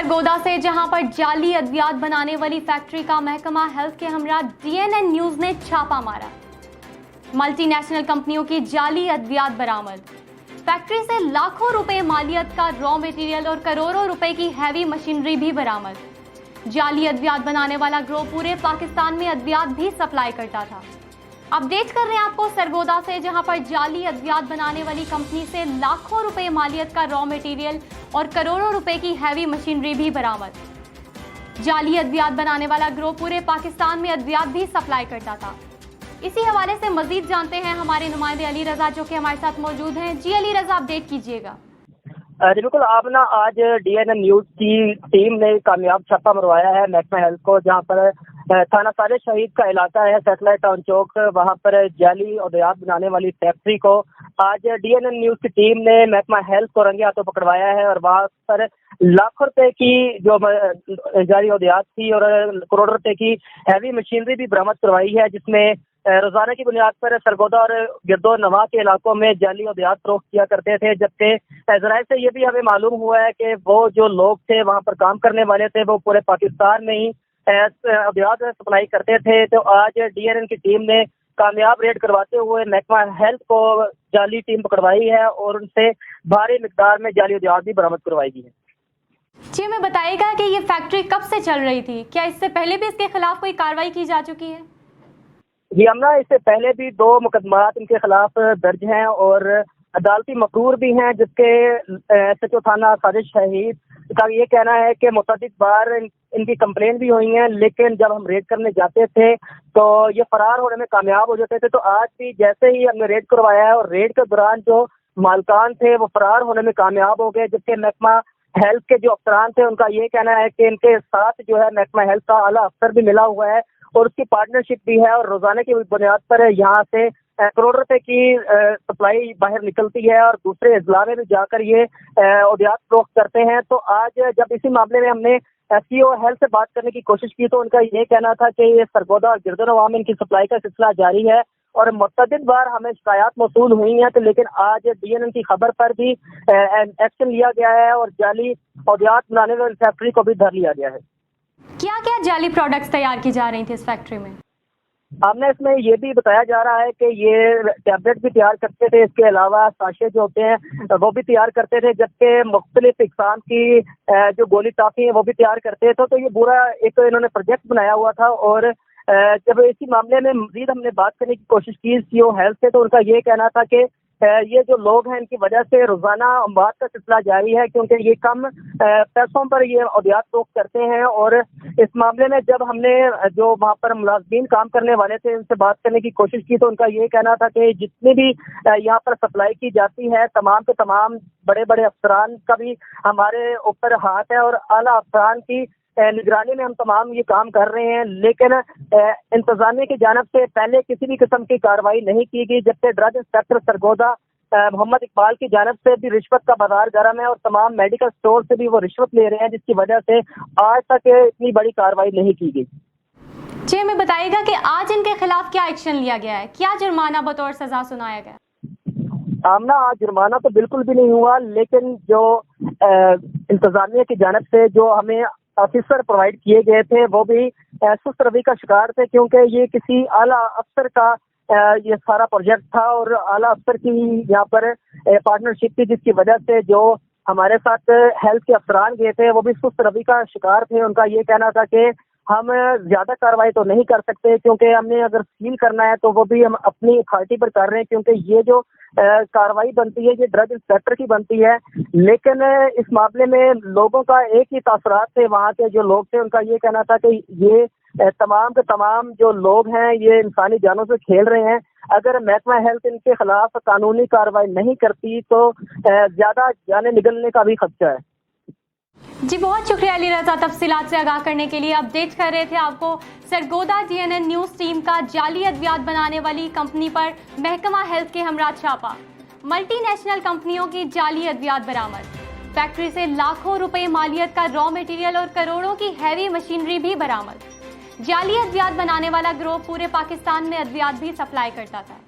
सरगोदा से, जहां पर जाली अद्वियात बनाने वाली फैक्ट्री का महकमा हेल्थ के हमरा DNN न्यूज ने छापा मारा। मल्टीनेशनल कंपनियों की जाली अद्वियात बरामद। फैक्ट्री से लाखों रुपए मालियत का रॉ मटेरियल और करोड़ों रुपए की हैवी मशीनरी भी बरामद। जाली अद्वियात बनाने वाला ग्रोह पूरे पाकिस्तान में अद्वियात भी सप्लाई करता था। अपडेट कर रहे हैं आपको सरगोदा से, जहां पर जाली अद्वियात बनाने वाली कंपनी से लाखों रुपए मालियत का रॉ मटेरियल और करोड़ों रुपए की हैवी मशीनरी भी बरामद। जाली अद्वियात बनाने वाला ग्रोह पूरे पाकिस्तान में अद्वियात भी सप्लाई करता था। इसी हवाले से मजीद जानते हैं हमारे नुमाइंदे अली रजा, जो कि हमारे साथ मौजूद हैं। जी अली रजा, अपडेट कीजिएगा। जी बिल्कुल, आप आज DNN न्यूज की टीम ने कामयाब छापा मरवाया है महकमा हेल्थ को, जहां पर थाना सारे शहीद का इलाका है, सैटेलाइट टाउन चौक, वहां पर जाली अद्वियात बनाने वाली फैक्ट्री को आज DNN न्यूज की टीम ने महकमा हेल्थ को रंगे हाथों पकड़वाया है और वहां पर लाखों रुपए की जो जाली अद्वियात थी और करोड़ों रुपए की हैवी मशीनरी भी बरामद करवाई है, जिसमें रोजाना की बुनियाद पर सरगोदा और गिरदो नवा के इलाकों में जाली अद्वियात फरोख्त किया करते थे। जबकि जराये से ये भी हमें मालूम हुआ है कि वो जो लोग थे वहां पर काम करने वाले थे, वो पूरे पाकिस्तान में ही अद्वियात सप्लाई करते थे। तो आज DNN की टीम ने कामयाब रेड करवाते हुए महकमा हेल्थ को जाली टीम पकड़वाई है और उनसे भारी मिकदार में जाली अद्वियात भी बरामद करवाई गई है। जी, हमें बताइएगा कि ये फैक्ट्री कब से चल रही थी? क्या इससे पहले भी इसके खिलाफ कोई कार्रवाई की जा चुकी है? जी अमना, इससे पहले भी 2 मुकदमात इनके खिलाफ दर्ज हैं और अदालती मकरूर भी हैं, जिसके SHO थाना साजिश शहीद का ये कहना है कि मुतअद्दिद बार इनकी कंप्लेंट भी हुई है, लेकिन जब हम रेड करने जाते थे तो ये फरार होने में कामयाब हो जाते थे। तो आज भी जैसे ही हमने रेड करवाया है और रेड के दौरान जो मालकान थे वो फरार होने में कामयाब हो गए, जबकि महकमा हेल्थ के जो अफसरान थे उनका ये कहना है कि इनके साथ जो है महकमा हेल्थ का आला अफसर भी मिला हुआ है और उसकी पार्टनरशिप भी है और रोजाना की बुनियाद पर यहाँ से करोड़ रुपए की सप्लाई बाहर निकलती है और दूसरे अजला में भी जाकर ये अद्वियात फरोख्त करते हैं। तो आज जब इसी मामले में हमने SCO हेल्थ से बात करने की कोशिश की तो उनका ये कहना था कि ये सरगोदा और गिरदो में इनकी सप्लाई का सिलसिला जारी है और मुतअद्दिद बार हमें शिकायत मौसूल हुई हैं। तो लेकिन आज DNN की खबर पर भी एक्शन लिया गया है और जाली अद्वियात बनाने वाली फैक्ट्री को भी धर लिया गया है। क्या क्या जाली प्रोडक्ट्स तैयार की जा रही थी इस फैक्ट्री में? हमने इसमें ये भी बताया जा रहा है कि ये टैबलेट भी तैयार करते थे, इसके अलावा साशे जो होते हैं वो भी तैयार करते थे, जबकि मुख्तलिफ इकसाम की जो गोली टाफी है वो भी तैयार करते थे। तो ये पूरा एक इन्होंने प्रोजेक्ट बनाया हुआ था और जब इसी मामले में मजीद हमने बात करने की कोशिश की SCO हेल्थ से तो उनका ये कहना था कि ये जो लोग हैं इनकी वजह से रोजाना अमवात का सिलसिला जारी है, क्योंकि ये कम पैसों पर ये अद्वियात फरोख्त करते हैं। और इस मामले में जब हमने जो वहाँ पर मुलाजमीन काम करने वाले थे उनसे बात करने की कोशिश की तो उनका ये कहना था कि जितनी भी यहाँ पर सप्लाई की जाती है तमाम के तमाम बड़े बड़े अफसरान का भी हमारे ऊपर हाथ है और आला अफसरान की निगरानी में हम तमाम ये काम कर रहे हैं, लेकिन इंतजामिया की जानब से पहले किसी भी किस्म की कार्रवाई नहीं की गई। जबकि ड्रग इंस्पेक्टर सरगोदा मोहम्मद इकबाल की जानब से भी रिश्वत का बाजार गर्म है और तमाम मेडिकल स्टोर से भी वो रिश्वत ले रहे हैं, जिसकी वजह से आज तक इतनी बड़ी कार्रवाई नहीं की गई। जी, हमें बताइएगा कि आज इनके खिलाफ क्या एक्शन लिया गया है? क्या जुर्माना बतौर सजा सुनाया गया? आमना, आज जुर्माना तो बिल्कुल भी नहीं हुआ, लेकिन जो इंतजामिया की जानब से जो हमें ऑफिसर प्रोवाइड किए गए थे वो भी सुस्त रवि का शिकार थे, क्योंकि ये किसी आला अफसर का ये सारा प्रोजेक्ट था और आला अफसर की यहाँ पर पार्टनरशिप थी, जिसकी वजह से जो हमारे साथ हेल्थ के अफसरान गए थे वो भी सुस्त रवि का शिकार थे। उनका ये कहना था कि हम ज्यादा कार्रवाई तो नहीं कर सकते, क्योंकि हमने अगर सील करना है तो वो भी हम अपनी अथॉरिटी पर कर रहे हैं, क्योंकि ये जो कार्रवाई बनती है ये ड्रग इंस्पेक्टर की बनती है। लेकिन इस मामले में लोगों का एक ही तासरात थे, वहाँ के जो लोग थे उनका ये कहना था कि ये तमाम के तमाम जो लोग हैं ये इंसानी जानों से खेल रहे हैं। अगर महकमा हेल्थ इनके खिलाफ कानूनी कार्रवाई नहीं करती तो ज्यादा जाने निकलने का भी खदशा है। जी, बहुत शुक्रिया अली रजा तफसीलात से आगाह करने के लिए। अपडेट कर रहे थे आपको सरगोदा DNN न्यूज टीम का जाली अद्वियात बनाने वाली कंपनी पर महकमा हेल्थ के हमरा छापा। मल्टीनेशनल कंपनियों की जाली अद्वियात बरामद। फैक्ट्री से लाखों रुपए मालियत का रॉ मटेरियल और करोड़ों की हैवी मशीनरी भी बरामद। जाली अद्वियात बनाने वाला ग्रोह पूरे पाकिस्तान में अद्वियात भी सप्लाई करता था।